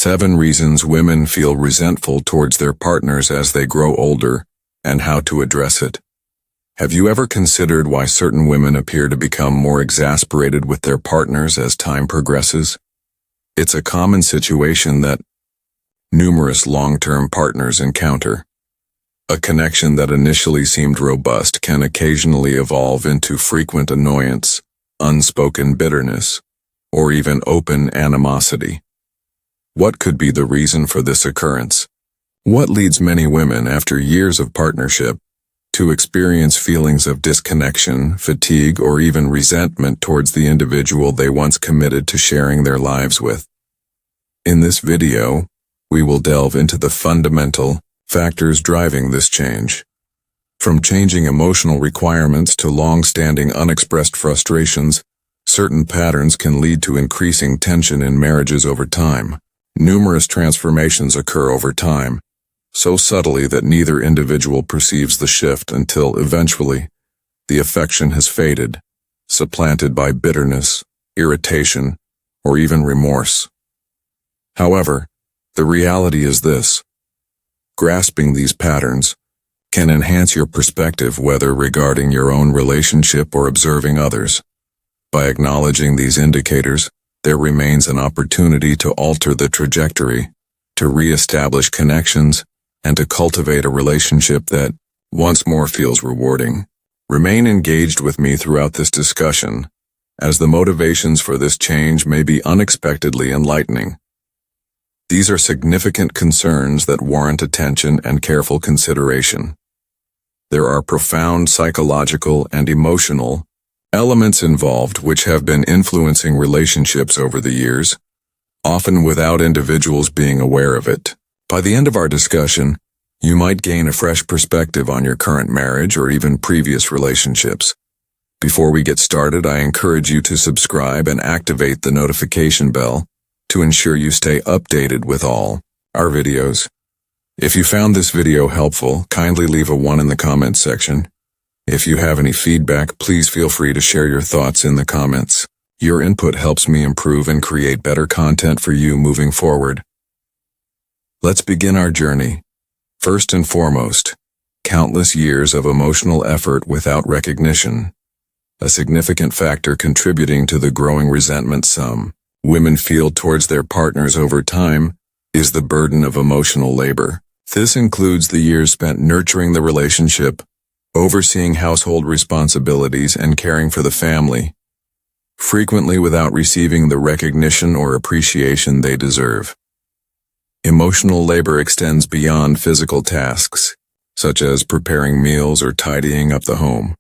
7 reasons women feel resentful towards their partners as they grow older, and how to address it. Have you ever considered why certain women appear to become more exasperated with their partners as time progresses? It's a common situation that numerous long-term partners encounter. A connection that initially seemed robust can occasionally evolve into frequent annoyance, unspoken bitterness, or even open animosity. What could be the reason for this occurrence? What leads many women, after years of partnership, to experience feelings of disconnection, fatigue, or even resentment towards the individual they once committed to sharing their lives with? In this video, we will delve into the fundamental factors driving this change. From changing emotional requirements to long-standing unexpressed frustrations, certain patterns can lead to increasing tension in marriages over time. Numerous transformations occur over time, so subtly that neither individual perceives the shift until eventually the affection has faded, supplanted by bitterness, irritation, or even remorse. However, the reality is this: grasping these patterns can enhance your perspective, whether regarding your own relationship or observing others. By acknowledging these indicators, there remains an opportunity to alter the trajectory, to re-establish connections, and to cultivate a relationship that once more feels rewarding. Remain engaged with me throughout this discussion, as the motivations for this change may be unexpectedly enlightening. These are significant concerns that warrant attention and careful consideration. There are profound psychological and emotional elements involved which have been influencing relationships over the years, often without individuals being aware of it. By the end of our discussion, you might gain a fresh perspective on your current marriage or even previous relationships. Before we get started, I encourage you to subscribe and activate the notification bell to ensure you stay updated with all our videos. If you found this video helpful, kindly leave a 1 in the comments section. If you have any feedback, please feel free to share your thoughts in the comments. Your input helps me improve and create better content for you moving forward. Let's begin our journey. First and foremost, countless years of emotional effort without recognition. A significant factor contributing to the growing resentment some women feel towards their partners over time is the burden of emotional labor. This includes the years spent nurturing the relationship, overseeing household responsibilities, and caring for the family, frequently without receiving the recognition or appreciation they deserve. Emotional labor extends beyond physical tasks, such as preparing meals or tidying up the home.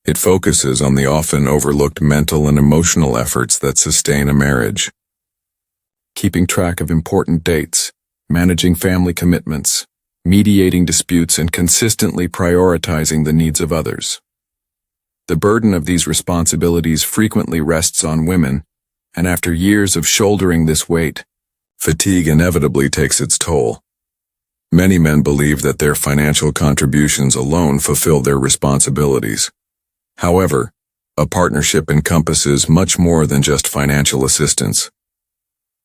It focuses on the often overlooked mental and emotional efforts that sustain a marriage. Keeping track of important dates, managing family commitments, mediating disputes, and consistently prioritizing the needs of others. The burden of these responsibilities frequently rests on women, and after years of shouldering this weight, fatigue inevitably takes its toll. Many men believe that their financial contributions alone fulfill their responsibilities. However, a partnership encompasses much more than just financial assistance.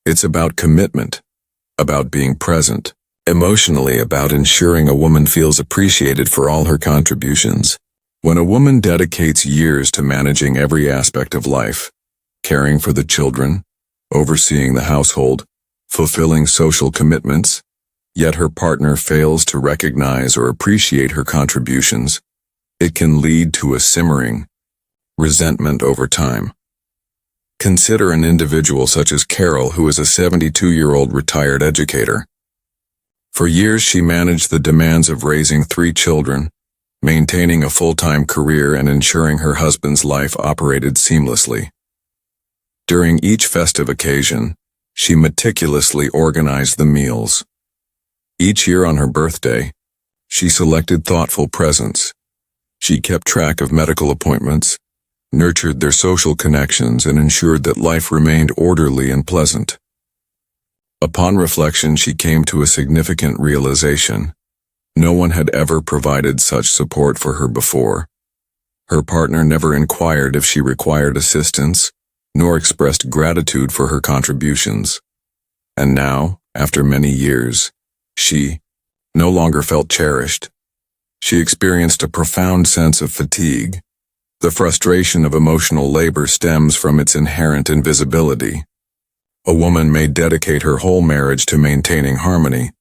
It's about commitment, about being present, emotionally, about ensuring a woman feels appreciated for all her contributions. When a woman dedicates years to managing every aspect of life, caring for the children, overseeing the household, fulfilling social commitments, yet her partner fails to recognize or appreciate her contributions, it can lead to a simmering resentment over time. Consider an individual such as Carol, who is a 72-year-old retired educator. For years, she managed the demands of raising 3 children, maintaining a full-time career, and ensuring her husband's life operated seamlessly. During each festive occasion, she meticulously organized the meals. Each year on her birthday, she selected thoughtful presents. She kept track of medical appointments, nurtured their social connections, and ensured that life remained orderly and pleasant. Upon reflection, she came to a significant realization. No one had ever provided such support for her before. Her partner never inquired if she required assistance, nor expressed gratitude for her contributions. And now, after many years, she no longer felt cherished. She experienced a profound sense of fatigue. The frustration of emotional labor stems from its inherent invisibility. A woman may dedicate her whole marriage to maintaining harmony,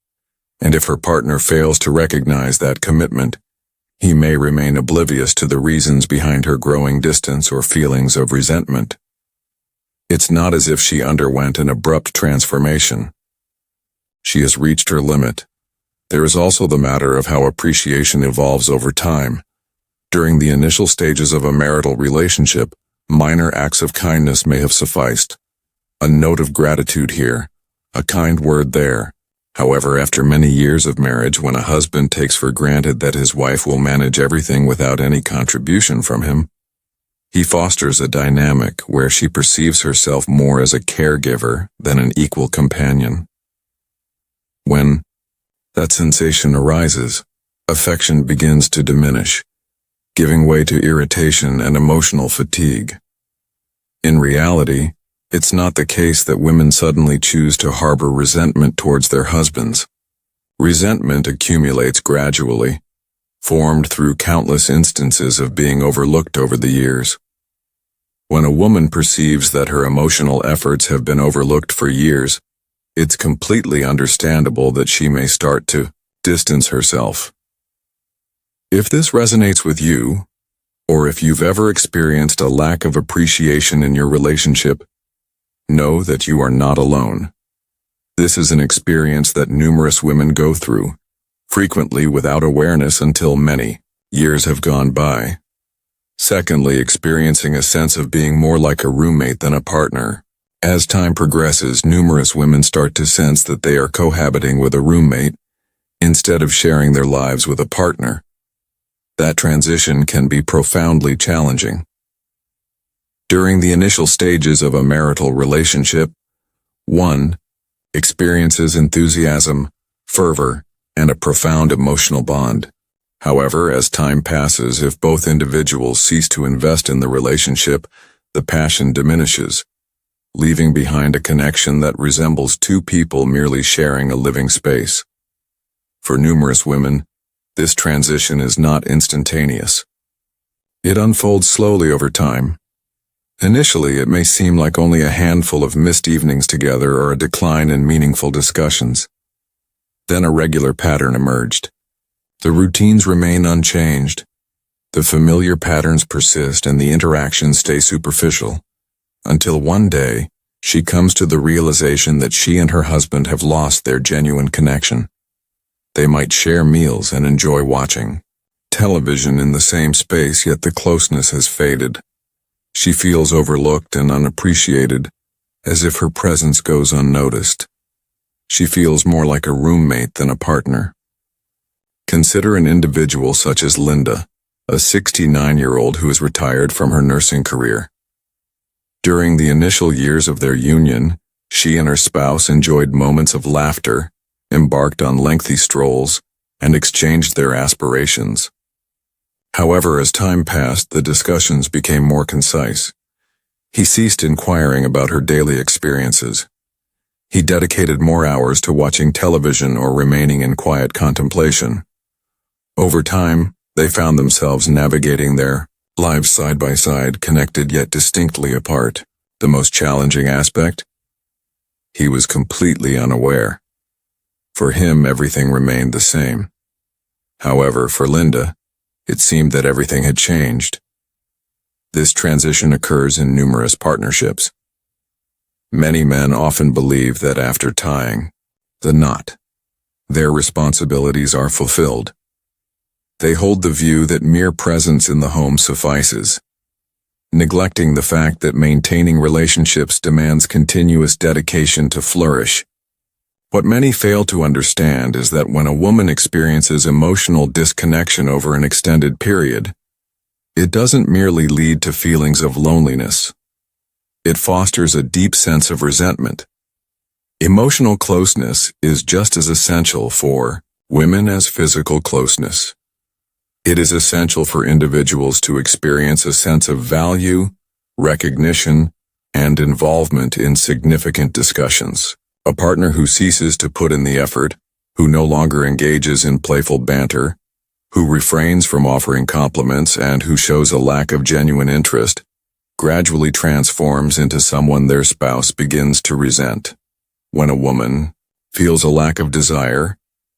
and if her partner fails to recognize that commitment, he may remain oblivious to the reasons behind her growing distance or feelings of resentment. It's not as if she underwent an abrupt transformation. She has reached her limit. There is also the matter of how appreciation evolves over time. During the initial stages of a marital relationship, minor acts of kindness may have sufficed. A note of gratitude here, a kind word there. However, after many years of marriage, when a husband takes for granted that his wife will manage everything without any contribution from him, he fosters a dynamic where she perceives herself more as a caregiver than an equal companion. When that sensation arises, affection begins to diminish, giving way to irritation and emotional fatigue. In reality, it's not the case that women suddenly choose to harbor resentment towards their husbands. Resentment accumulates gradually, formed through countless instances of being overlooked over the years. When a woman perceives that her emotional efforts have been overlooked for years, it's completely understandable that she may start to distance herself. If this resonates with you, or if you've ever experienced a lack of appreciation in your relationship, know that you are not alone. This is an experience that numerous women go through, frequently without awareness until many years have gone by. Secondly, experiencing a sense of being more like a roommate than a partner. As time progresses, numerous women start to sense that they are cohabiting with a roommate instead of sharing their lives with a partner. That transition can be profoundly challenging. During the initial stages of a marital relationship, one experiences enthusiasm, fervor, and a profound emotional bond. However, as time passes, if both individuals cease to invest in the relationship, the passion diminishes, leaving behind a connection that resembles two people merely sharing a living space. For numerous women, this transition is not instantaneous. It unfolds slowly over time. Initially, it may seem like only a handful of missed evenings together or a decline in meaningful discussions. Then a regular pattern emerged. The routines remain unchanged. The familiar patterns persist and the interactions stay superficial, until one day, she comes to the realization that she and her husband have lost their genuine connection. They might share meals and enjoy watching television in the same space, yet the closeness has faded. She feels overlooked and unappreciated, as if her presence goes unnoticed. She feels more like a roommate than a partner. Consider an individual such as Linda, a 69-year-old who is retired from her nursing career. During the initial years of their union, she and her spouse enjoyed moments of laughter, embarked on lengthy strolls, and exchanged their aspirations. However, as time passed, the discussions became more concise. He ceased inquiring about her daily experiences. He dedicated more hours to watching television or remaining in quiet contemplation. Over time, they found themselves navigating their lives side by side, connected yet distinctly apart. The most challenging aspect? He was completely unaware. For him, everything remained the same. However, for Linda, it seemed that everything had changed. This transition occurs in numerous partnerships. Many men often believe that after tying the knot, their responsibilities are fulfilled. They hold the view that mere presence in the home suffices, neglecting the fact that maintaining relationships demands continuous dedication to flourish. What many fail to understand is that when a woman experiences emotional disconnection over an extended period, it doesn't merely lead to feelings of loneliness. It fosters a deep sense of resentment. Emotional closeness is just as essential for women as physical closeness. It is essential for individuals to experience a sense of value, recognition, and involvement in significant discussions. A partner who ceases to put in the effort, who no longer engages in playful banter, who refrains from offering compliments, and who shows a lack of genuine interest, gradually transforms into someone their spouse begins to resent. When a woman feels a lack of desire,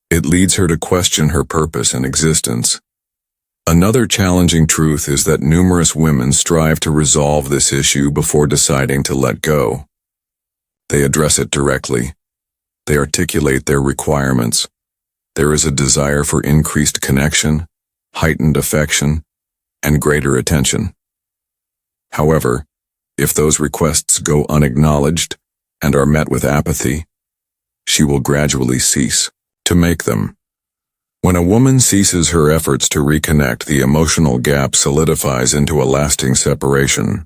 it leads her to question her purpose and existence. Another challenging truth is that numerous women strive to resolve this issue before deciding to let go. They address it directly. They articulate their requirements. There is a desire for increased connection, heightened affection, and greater attention. However, if those requests go unacknowledged and are met with apathy, she will gradually cease to make them. When a woman ceases her efforts to reconnect, the emotional gap solidifies into a lasting separation.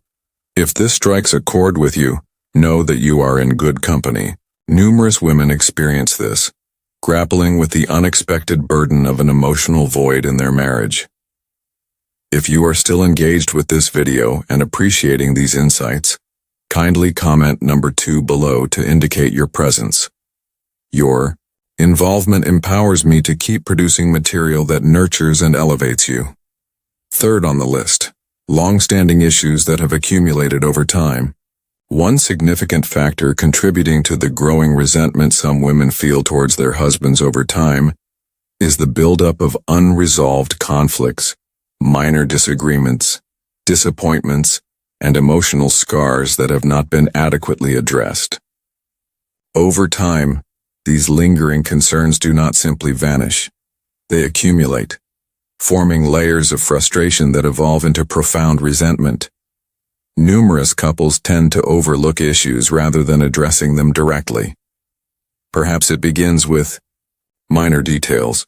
If this strikes a chord with you, know that you are in good company. Numerous women experience this, grappling with the unexpected burden of an emotional void in their marriage. If you are still engaged with this video and appreciating these insights, kindly comment number 2 below to indicate your presence. Your involvement empowers me to keep producing material that nurtures and elevates you. Third on the list, long-standing issues that have accumulated over time. One significant factor contributing to the growing resentment some women feel towards their husbands over time is the buildup of unresolved conflicts, minor disagreements, disappointments, and emotional scars that have not been adequately addressed. Over time, these lingering concerns do not simply vanish. They accumulate, forming layers of frustration that evolve into profound resentment. Numerous couples tend to overlook issues rather than addressing them directly. Perhaps it begins with minor details.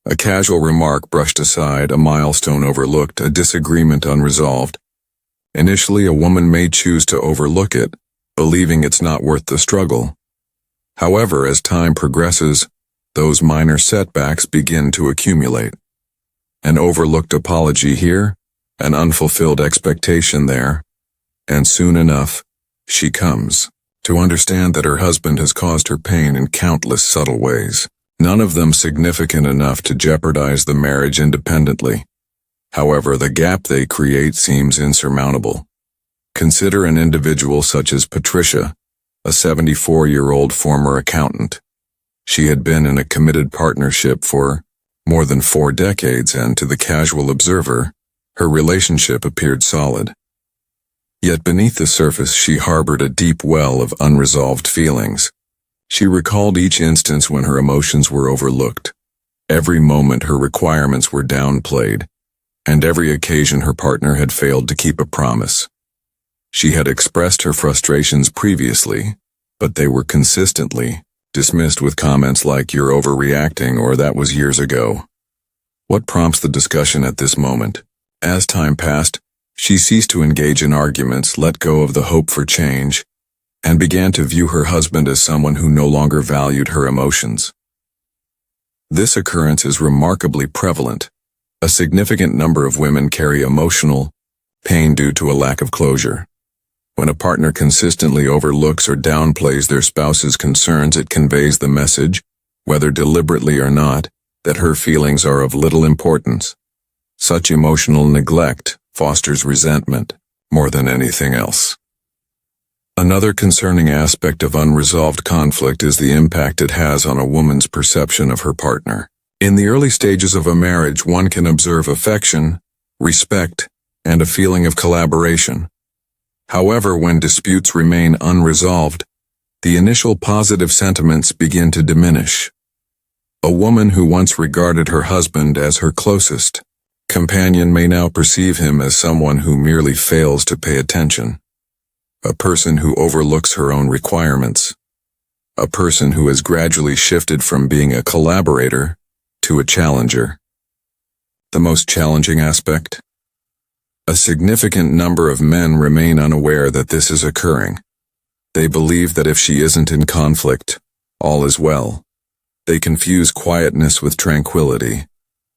A casual remark brushed aside, a milestone overlooked, a disagreement unresolved. Initially, a woman may choose to overlook it, believing it's not worth the struggle. However, as time progresses, those minor setbacks begin to accumulate. An overlooked apology here, an unfulfilled expectation there, and soon enough, she comes to understand that her husband has caused her pain in countless subtle ways, none of them significant enough to jeopardize the marriage independently. However, the gap they create seems insurmountable. Consider an individual such as Patricia, a 74-year-old former accountant. She had been in a committed partnership for more than 4 decades, and to the casual observer, her relationship appeared solid. Yet beneath the surface she harbored a deep well of unresolved feelings. She recalled each instance when her emotions were overlooked, every moment her requirements were downplayed, and every occasion her partner had failed to keep a promise. She had expressed her frustrations previously, but they were consistently dismissed with comments like, "You're overreacting," or "That was years ago." What prompts the discussion at this moment? As time passed, she ceased to engage in arguments, let go of the hope for change, and began to view her husband as someone who no longer valued her emotions. This occurrence is remarkably prevalent. A significant number of women carry emotional pain due to a lack of closure. When a partner consistently overlooks or downplays their spouse's concerns, it conveys the message, whether deliberately or not, that her feelings are of little importance. Such emotional neglect fosters resentment more than anything else. Another concerning aspect of unresolved conflict is the impact it has on a woman's perception of her partner. In the early stages of a marriage, one can observe affection, respect, and a feeling of collaboration. However, when disputes remain unresolved, the initial positive sentiments begin to diminish. A woman who once regarded her husband as her closest companion may now perceive him as someone who merely fails to pay attention, a person who overlooks her own requirements, a person who has gradually shifted from being a collaborator to a challenger. The most challenging aspect? A significant number of men remain unaware that this is occurring. They believe that if she isn't in conflict, all is well. They confuse quietness with tranquility,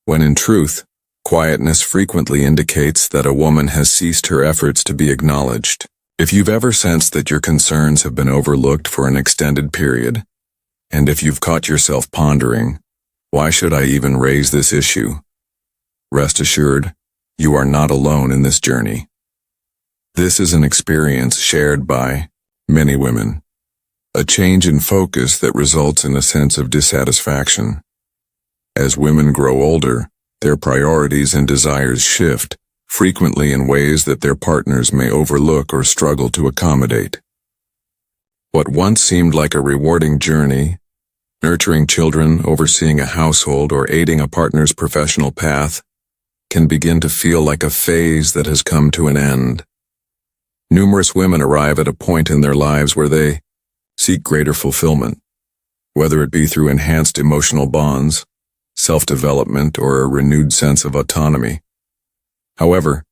when in truth, quietness frequently indicates that a woman has ceased her efforts to be acknowledged. If you've ever sensed that your concerns have been overlooked for an extended period, and if you've caught yourself pondering, why should I even raise this issue? Rest assured, you are not alone in this journey. This is an experience shared by many women, a change in focus that results in a sense of dissatisfaction. As women grow older, their priorities and desires shift, frequently in ways that their partners may overlook or struggle to accommodate. What once seemed like a rewarding journey, nurturing children, overseeing a household, or aiding a partner's professional path, can begin to feel like a phase that has come to an end. Numerous women arrive at a point in their lives where they seek greater fulfillment, whether it be through enhanced emotional bonds, self-development, or a renewed sense of autonomy. However,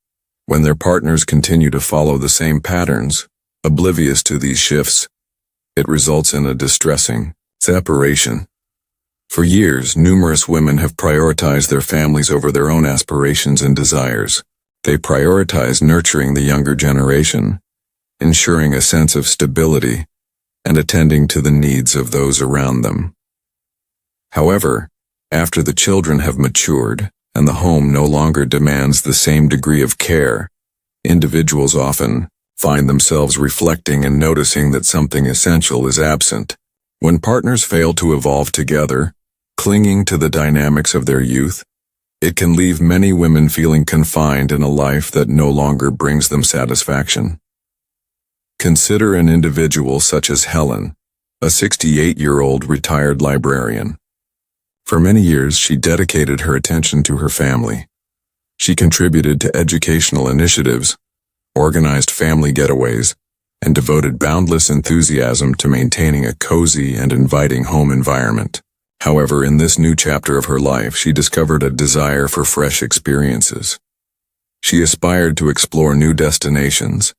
when their partners continue to follow the same patterns, oblivious to these shifts, it results in a distressing separation. For years, numerous women have prioritized their families over their own aspirations and desires. They prioritize nurturing the younger generation, ensuring a sense of stability, and attending to the needs of those around them. However, after the children have matured and the home no longer demands the same degree of care, individuals often find themselves reflecting and noticing that something essential is absent. When partners fail to evolve together, clinging to the dynamics of their youth, it can leave many women feeling confined in a life that no longer brings them satisfaction. Consider an individual such as Helen, a 68-year-old retired librarian. For many years, she dedicated her attention to her family. She contributed to educational initiatives, organized family getaways, and devoted boundless enthusiasm to maintaining a cozy and inviting home environment. However, in this new chapter of her life, she discovered a desire for fresh experiences. She aspired to explore new destinations,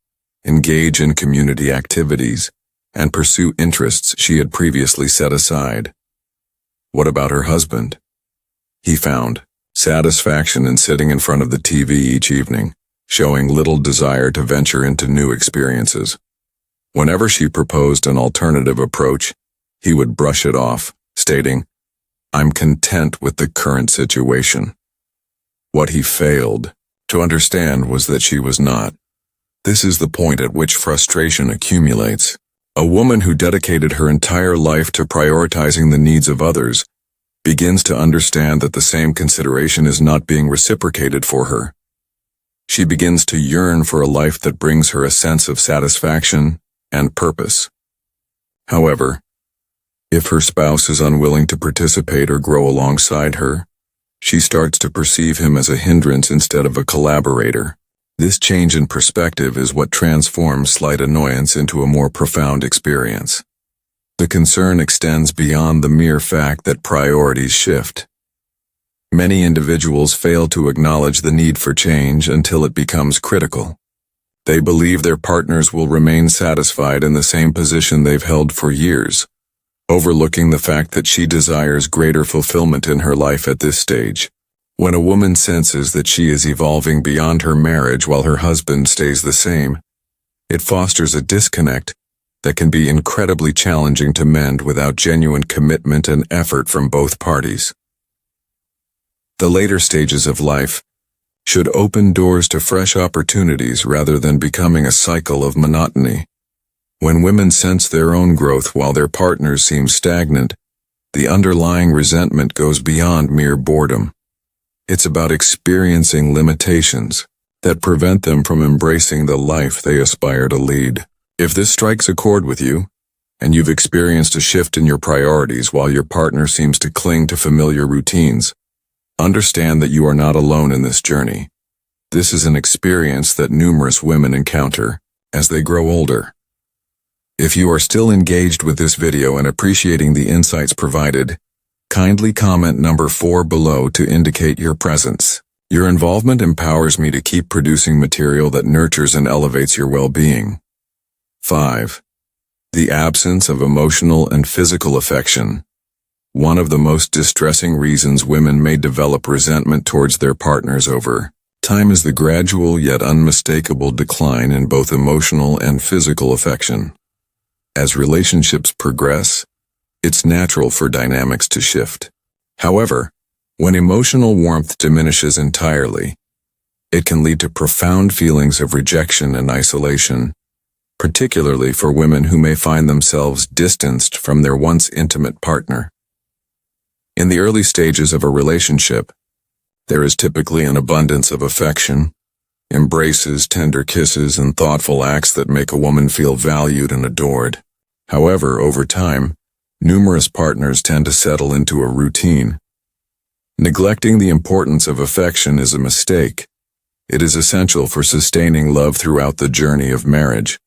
engage in community activities, and pursue interests she had previously set aside. What about her husband? He found satisfaction in sitting in front of the TV each evening, showing little desire to venture into new experiences. Whenever she proposed an alternative approach, he would brush it off, stating, "I'm content with the current situation." What he failed to understand was that she was not. This is the point at which frustration accumulates. A woman who dedicated her entire life to prioritizing the needs of others begins to understand that the same consideration is not being reciprocated for her. She begins to yearn for a life that brings her a sense of satisfaction and purpose. However, if her spouse is unwilling to participate or grow alongside her, she starts to perceive him as a hindrance instead of a collaborator. This change in perspective is what transforms slight annoyance into a more profound experience. The concern extends beyond the mere fact that priorities shift. Many individuals fail to acknowledge the need for change until it becomes critical. They believe their partners will remain satisfied in the same position they've held for years, overlooking the fact that she desires greater fulfillment in her life at this stage. When a woman senses that she is evolving beyond her marriage while her husband stays the same, it fosters a disconnect that can be incredibly challenging to mend without genuine commitment and effort from both parties. The later stages of life should open doors to fresh opportunities rather than becoming a cycle of monotony. When women sense their own growth while their partners seem stagnant, the underlying resentment goes beyond mere boredom. It's about experiencing limitations that prevent them from embracing the life they aspire to lead. If this strikes a chord with you, and you've experienced a shift in your priorities while your partner seems to cling to familiar routines, understand that you are not alone in this journey. This is an experience that numerous women encounter as they grow older. If you are still engaged with this video and appreciating the insights provided, kindly comment number 4 below to indicate your presence. Your involvement empowers me to keep producing material that nurtures and elevates your well-being. 5. The absence of emotional and physical affection. One of the most distressing reasons women may develop resentment towards their partners over Time is the gradual yet unmistakable decline in both emotional and physical affection. As relationships progress, it's natural for dynamics to shift. However, when emotional warmth diminishes entirely, it can lead to profound feelings of rejection and isolation, particularly for women who may find themselves distanced from their once intimate partner. In the early stages of a relationship, there is typically an abundance of affection, embraces, tender kisses, and thoughtful acts that make a woman feel valued and adored. However, over time, numerous partners tend to settle into a routine. Neglecting the importance of affection is a mistake. It is essential for sustaining love throughout the journey of marriage.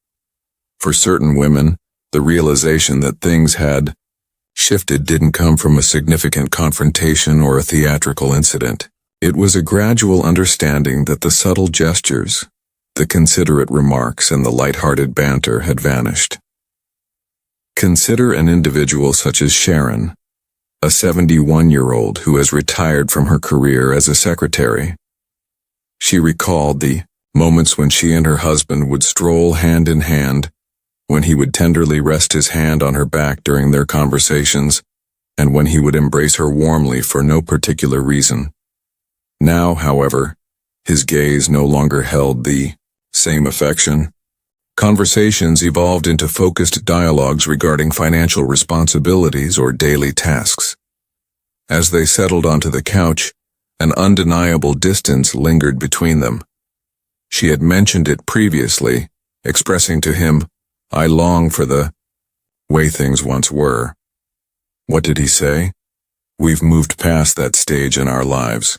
For certain women, the realization that things had shifted didn't come from a significant confrontation or a theatrical incident. It was a gradual understanding that the subtle gestures, the considerate remarks, and the light-hearted banter had vanished. Consider an individual such as Sharon, a 71-year-old who has retired from her career as a secretary. She recalled the moments when she and her husband would stroll hand in hand, when he would tenderly rest his hand on her back during their conversations, and when he would embrace her warmly for no particular reason. Now, however, his gaze no longer held the same affection. Conversations evolved into focused dialogues regarding financial responsibilities or daily tasks. As they settled onto the couch, an undeniable distance lingered between them. She had mentioned it previously, expressing to him, "I long for the way things once were." What did he say? "We've moved past that stage in our lives."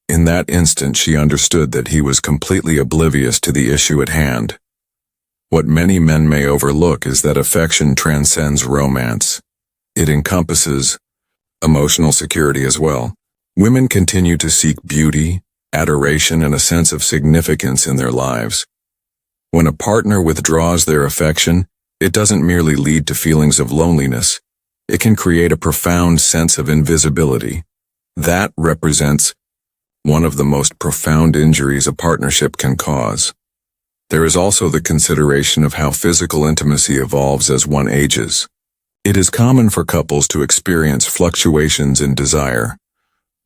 In that instant, she understood that he was completely oblivious to the issue at hand. What many men may overlook is that affection transcends romance. It encompasses emotional security as well. Women continue to seek beauty, adoration, and a sense of significance in their lives. When a partner withdraws their affection, it doesn't merely lead to feelings of loneliness. It can create a profound sense of invisibility. That represents one of the most profound injuries a partnership can cause. There is also the consideration of how physical intimacy evolves as one ages. It is common for couples to experience fluctuations in desire,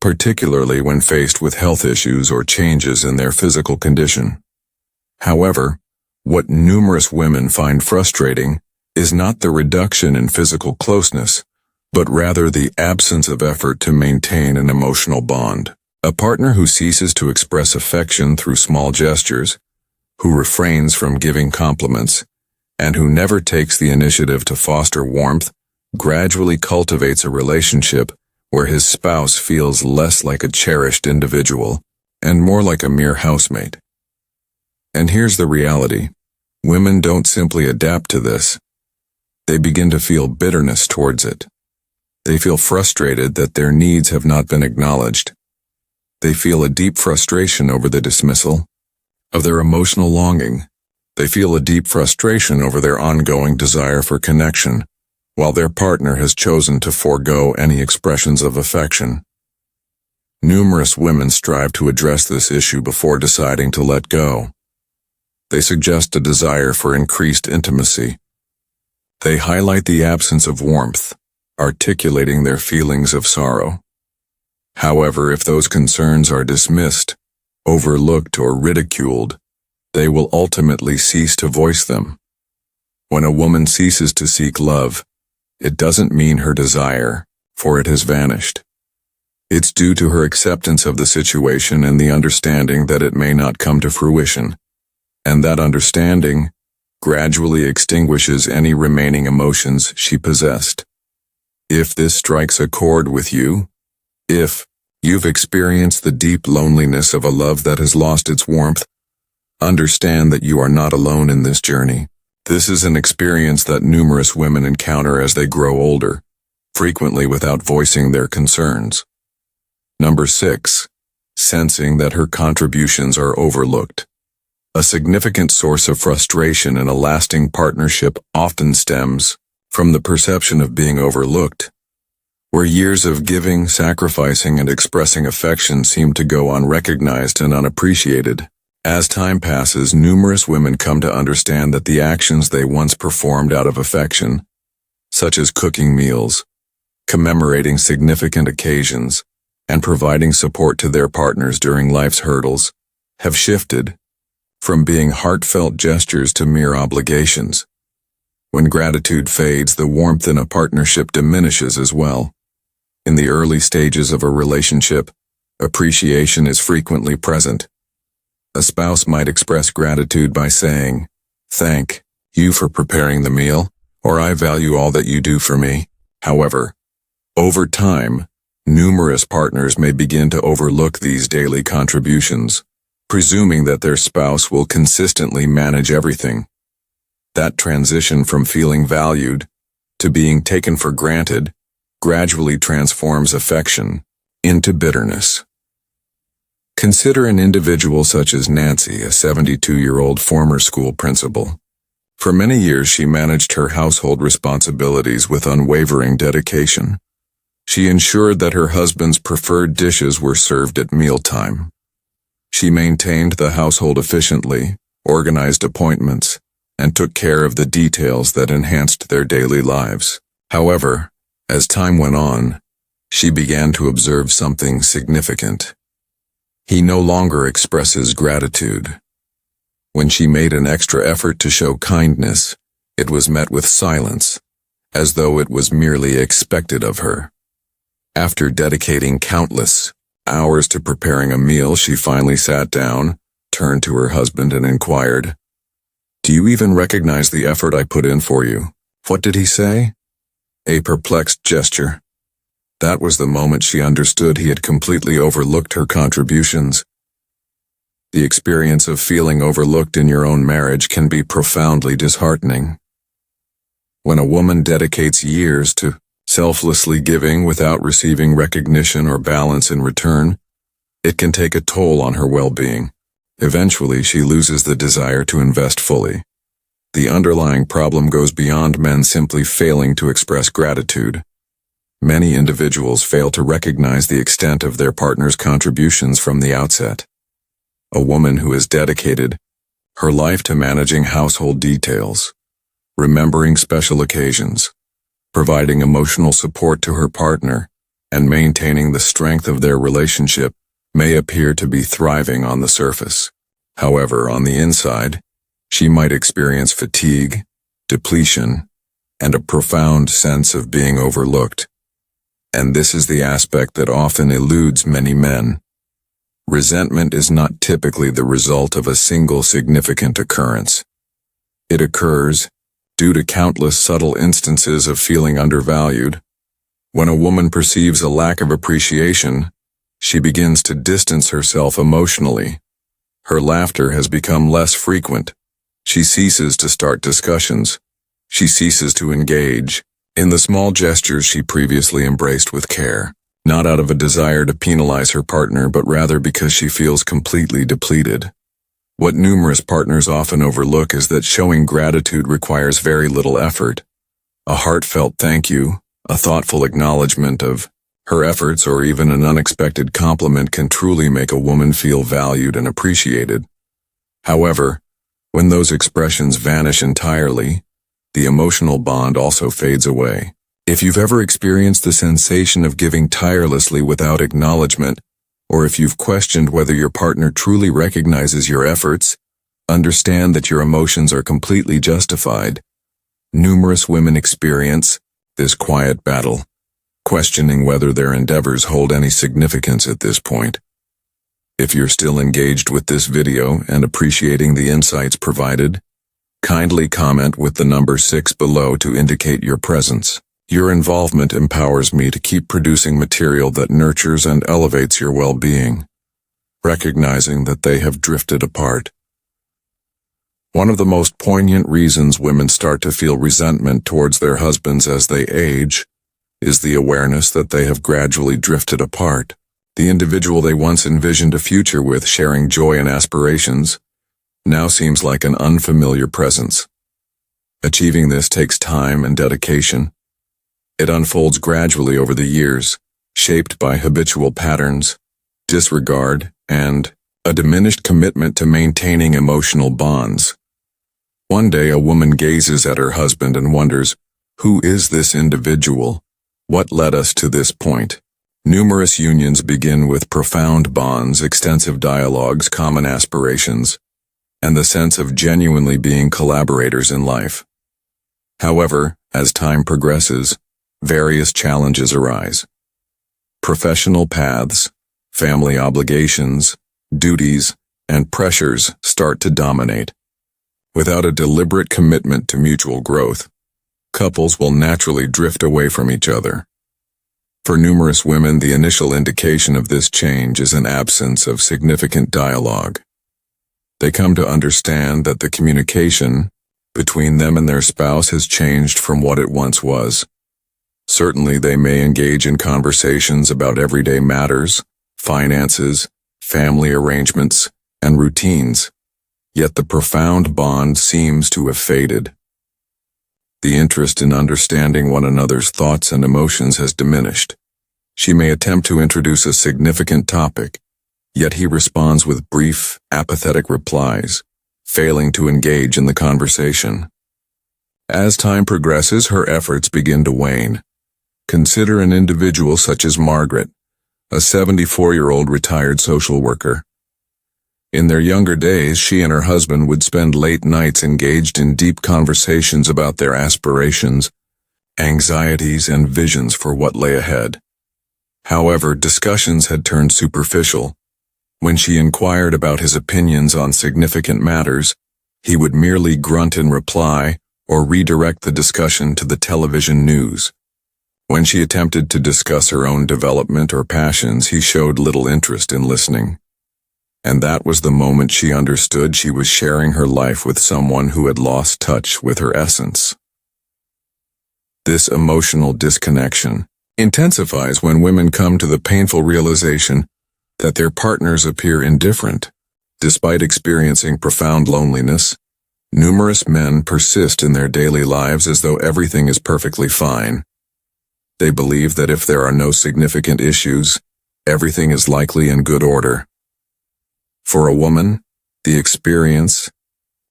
particularly when faced with health issues or changes in their physical condition. However, what numerous women find frustrating is not the reduction in physical closeness, but rather the absence of effort to maintain an emotional bond. A partner who ceases to express affection through small gestures, who refrains from giving compliments, and who never takes the initiative to foster warmth, gradually cultivates a relationship where his spouse feels less like a cherished individual and more like a mere housemate. And here's the reality. Women don't simply adapt to this. They begin to feel bitterness towards it. They feel frustrated that their needs have not been acknowledged. They feel a deep frustration over the dismissal of their emotional longing. They feel a deep frustration over their ongoing desire for connection, while their partner has chosen to forego any expressions of affection. Numerous women strive to address this issue before deciding to let go. They suggest a desire for increased intimacy. They highlight the absence of warmth, articulating their feelings of sorrow. However, if those concerns are dismissed, overlooked, or ridiculed, they will ultimately cease to voice them. When a woman ceases to seek love, it doesn't mean her desire, for it has vanished. It's due to her acceptance of the situation and the understanding that it may not come to fruition, and that understanding gradually extinguishes any remaining emotions she possessed. If this strikes a chord with you, if you've experienced the deep loneliness of a love that has lost its warmth, understand that you are not alone in this journey. This is an experience that numerous women encounter as they grow older, frequently without voicing their concerns. Number 6. Sensing that her contributions are overlooked. A significant source of frustration in a lasting partnership often stems from the perception of being overlooked. where years of giving, sacrificing, and expressing affection seem to go unrecognized and unappreciated. As time passes, numerous women come to understand that the actions they once performed out of affection, such as cooking meals, commemorating significant occasions, and providing support to their partners during life's hurdles, have shifted from being heartfelt gestures to mere obligations. When gratitude fades, the warmth in a partnership diminishes as well. In the early stages of a relationship, appreciation is frequently present. A spouse might express gratitude by saying, "Thank you for preparing the meal," or "I value all that you do for me." However, over time, numerous partners may begin to overlook these daily contributions, presuming that their spouse will consistently manage everything. That transition from feeling valued to being taken for granted gradually transforms affection into bitterness. Consider an individual such as Nancy, a 72-year-old former school principal. For many years, she managed her household responsibilities with unwavering dedication. She ensured that her husband's preferred dishes were served at mealtime. She maintained the household efficiently, organized appointments, and took care of the details that enhanced their daily lives. However, as time went on, she began to observe something significant. He no longer expresses gratitude. When she made an extra effort to show kindness, it was met with silence, as though it was merely expected of her. After dedicating countless hours to preparing a meal, she finally sat down, turned to her husband, and inquired, "Do you even recognize the effort I put in for you?" "What did he say?" A perplexed gesture. That was the moment she understood he had completely overlooked her contributions. The experience of feeling overlooked in your own marriage can be profoundly disheartening. When a woman dedicates years to selflessly giving without receiving recognition or balance in return, it can take a toll on her well-being. Eventually, she loses the desire to invest fully. The underlying problem goes beyond men simply failing to express gratitude. Many individuals fail to recognize the extent of their partner's contributions from the outset. A woman who has dedicated her life to managing household details, remembering special occasions, providing emotional support to her partner, and maintaining the strength of their relationship may appear to be thriving on the surface. However, on the inside, she might experience fatigue, depletion, and a profound sense of being overlooked. And this is the aspect that often eludes many men. Resentment is not typically the result of a single significant occurrence. It occurs due to countless subtle instances of feeling undervalued. When a woman perceives a lack of appreciation, she begins to distance herself emotionally. Her laughter has become less frequent. She ceases to start discussions. She ceases to engage in the small gestures she previously embraced with care, not out of a desire to penalize her partner, but rather because she feels completely depleted. What numerous partners often overlook is that showing gratitude requires very little effort. A heartfelt thank you, a thoughtful acknowledgement of her efforts, or even an unexpected compliment can truly make a woman feel valued and appreciated. However, when those expressions vanish entirely, the emotional bond also fades away. If you've ever experienced the sensation of giving tirelessly without acknowledgement, or if you've questioned whether your partner truly recognizes your efforts, understand that your emotions are completely justified. Numerous women experience this quiet battle, questioning whether their endeavors hold any significance at this point. If you're still engaged with this video and appreciating the insights provided, kindly comment with the number 6 below to indicate your presence. Your involvement empowers me to keep producing material that nurtures and elevates your well-being, recognizing that they have drifted apart. One of the most poignant reasons women start to feel resentment towards their husbands as they age is the awareness that they have gradually drifted apart. The individual they once envisioned a future with, sharing joy and aspirations, now seems like an unfamiliar presence. Achieving this takes time and dedication. It unfolds gradually over the years, shaped by habitual patterns, disregard, and a diminished commitment to maintaining emotional bonds. One day a woman gazes at her husband and wonders, who is this individual? What led us to this point? Numerous unions begin with profound bonds, extensive dialogues, common aspirations, and the sense of genuinely being collaborators in life. However, as time progresses, various challenges arise. Professional paths, family obligations, duties, and pressures start to dominate. Without a deliberate commitment to mutual growth, couples will naturally drift away from each other. For numerous women, the initial indication of this change is an absence of significant dialogue. They come to understand that the communication between them and their spouse has changed from what it once was. Certainly, they may engage in conversations about everyday matters, finances, family arrangements, and routines, yet the profound bond seems to have faded. The interest in understanding one another's thoughts and emotions has diminished. She may attempt to introduce a significant topic, yet he responds with brief, apathetic replies, failing to engage in the conversation. As time progresses, her efforts begin to wane. Consider an individual such as Margaret, a 74-year-old retired social worker. In their younger days, she and her husband would spend late nights engaged in deep conversations about their aspirations, anxieties, and visions for what lay ahead. However, discussions had turned superficial. When she inquired about his opinions on significant matters, he would merely grunt in reply or redirect the discussion to the television news. When she attempted to discuss her own development or passions, he showed little interest in listening. And that was the moment she understood she was sharing her life with someone who had lost touch with her essence. This emotional disconnection intensifies when women come to the painful realization that their partners appear indifferent. Despite experiencing profound loneliness, numerous men persist in their daily lives as though everything is perfectly fine. They believe that if there are no significant issues, everything is likely in good order. For a woman, the experience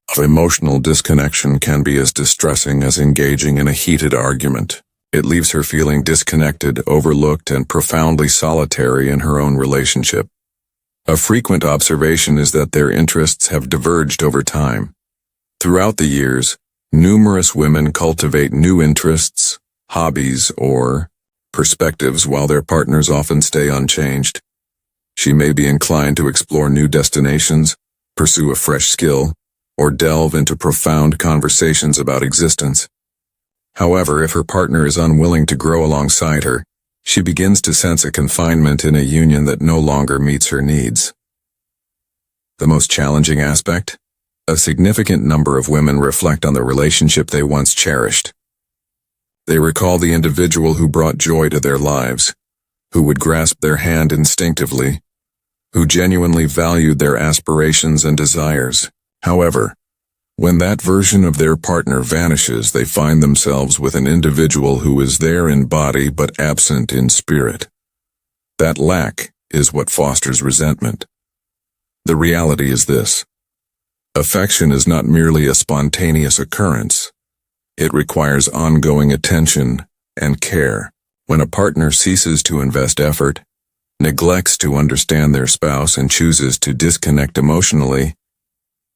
of emotional disconnection can be as distressing as engaging in a heated argument. It leaves her feeling disconnected, overlooked, and profoundly solitary in her own relationship. A frequent observation is that their interests have diverged over time. Throughout the years, numerous women cultivate new interests, hobbies, or perspectives while their partners often stay unchanged. She may be inclined to explore new destinations, pursue a fresh skill, or delve into profound conversations about existence. However, if her partner is unwilling to grow alongside her, she begins to sense a confinement in a union that no longer meets her needs. The most challenging aspect? A significant number of women reflect on the relationship they once cherished. They recall the individual who brought joy to their lives, who would grasp their hand instinctively, who genuinely valued their aspirations and desires. However, when that version of their partner vanishes, they find themselves with an individual who is there in body but absent in spirit. That lack is what fosters resentment. The reality is this: affection is not merely a spontaneous occurrence. It requires ongoing attention and care. When a partner ceases to invest effort, neglects to understand their spouse, and chooses to disconnect emotionally,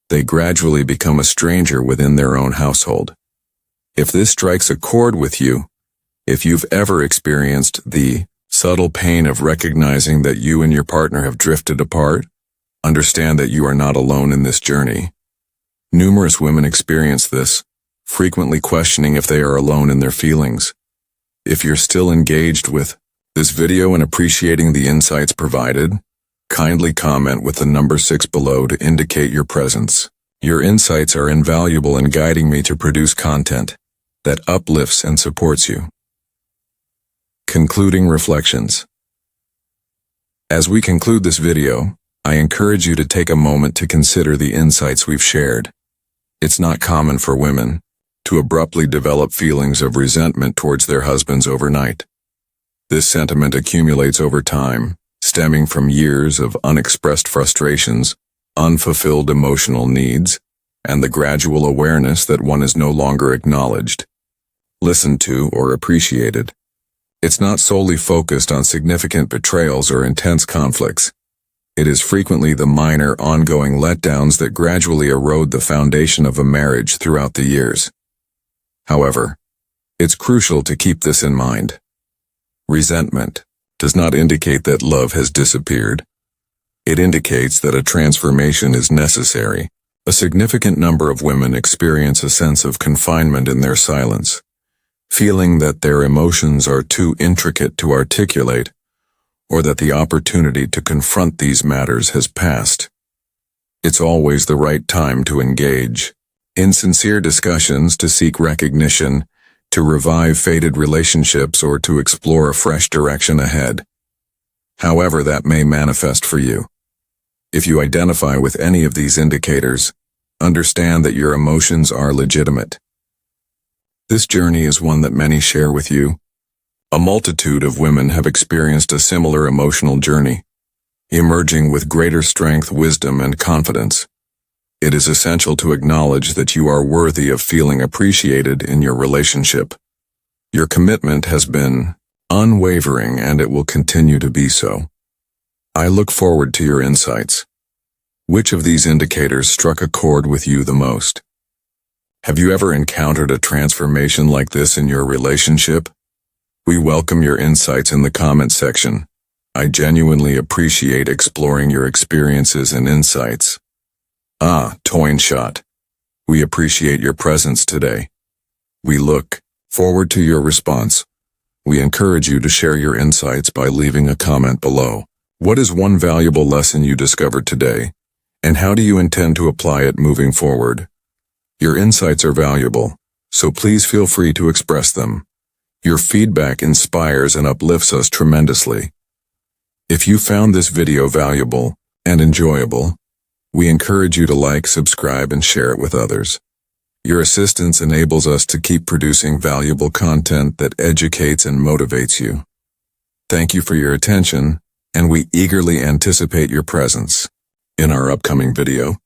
they gradually become a stranger within their own household. If this strikes a chord with you, if you've ever experienced the subtle pain of recognizing that you and your partner have drifted apart, understand that you are not alone in this journey. Numerous women experience this, frequently questioning if they are alone in their feelings. If you're still engaged with this video and appreciating the insights provided, kindly comment with the number 6 below to indicate your presence. Your insights are invaluable in guiding me to produce content that uplifts and supports you. Concluding reflections. As we conclude this video, I encourage you to take a moment to consider the insights we've shared. It's not common for women, to abruptly develop feelings of resentment towards their husbands overnight. This sentiment accumulates over time, stemming from years of unexpressed frustrations, unfulfilled emotional needs, and the gradual awareness that one is no longer acknowledged, listened to, or appreciated. It's not solely focused on significant betrayals or intense conflicts. It is frequently the minor, ongoing letdowns that gradually erode the foundation of a marriage throughout the years. However, it's crucial to keep this in mind. Resentment does not indicate that love has disappeared. It indicates that a transformation is necessary. A significant number of women experience a sense of confinement in their silence, feeling that their emotions are too intricate to articulate, or that the opportunity to confront these matters has passed. It's always the right time to engage in sincere discussions, to seek recognition, to revive faded relationships, or to explore a fresh direction ahead. However that may manifest for you. If you identify with any of these indicators, understand that your emotions are legitimate. This journey is one that many share with you. A multitude of women have experienced a similar emotional journey, emerging with greater strength, wisdom, and confidence. It is essential to acknowledge that you are worthy of feeling appreciated in your relationship. Your commitment has been unwavering, and it will continue to be so. I look forward to your insights. Which of these indicators struck a chord with you the most? Have you ever encountered a transformation like this in your relationship? We welcome your insights in the comment section. I genuinely appreciate exploring your experiences and insights. Toin Shot. We appreciate your presence today. We look forward to your response. We encourage you to share your insights by leaving a comment below. What is one valuable lesson you discovered today, and how do you intend to apply it moving forward? Your insights are valuable, so please feel free to express them. Your feedback inspires and uplifts us tremendously. If you found this video valuable and enjoyable, we encourage you to like, subscribe, and share it with others. Your assistance enables us to keep producing valuable content that educates and motivates you. Thank you for your attention, and we eagerly anticipate your presence in our upcoming video.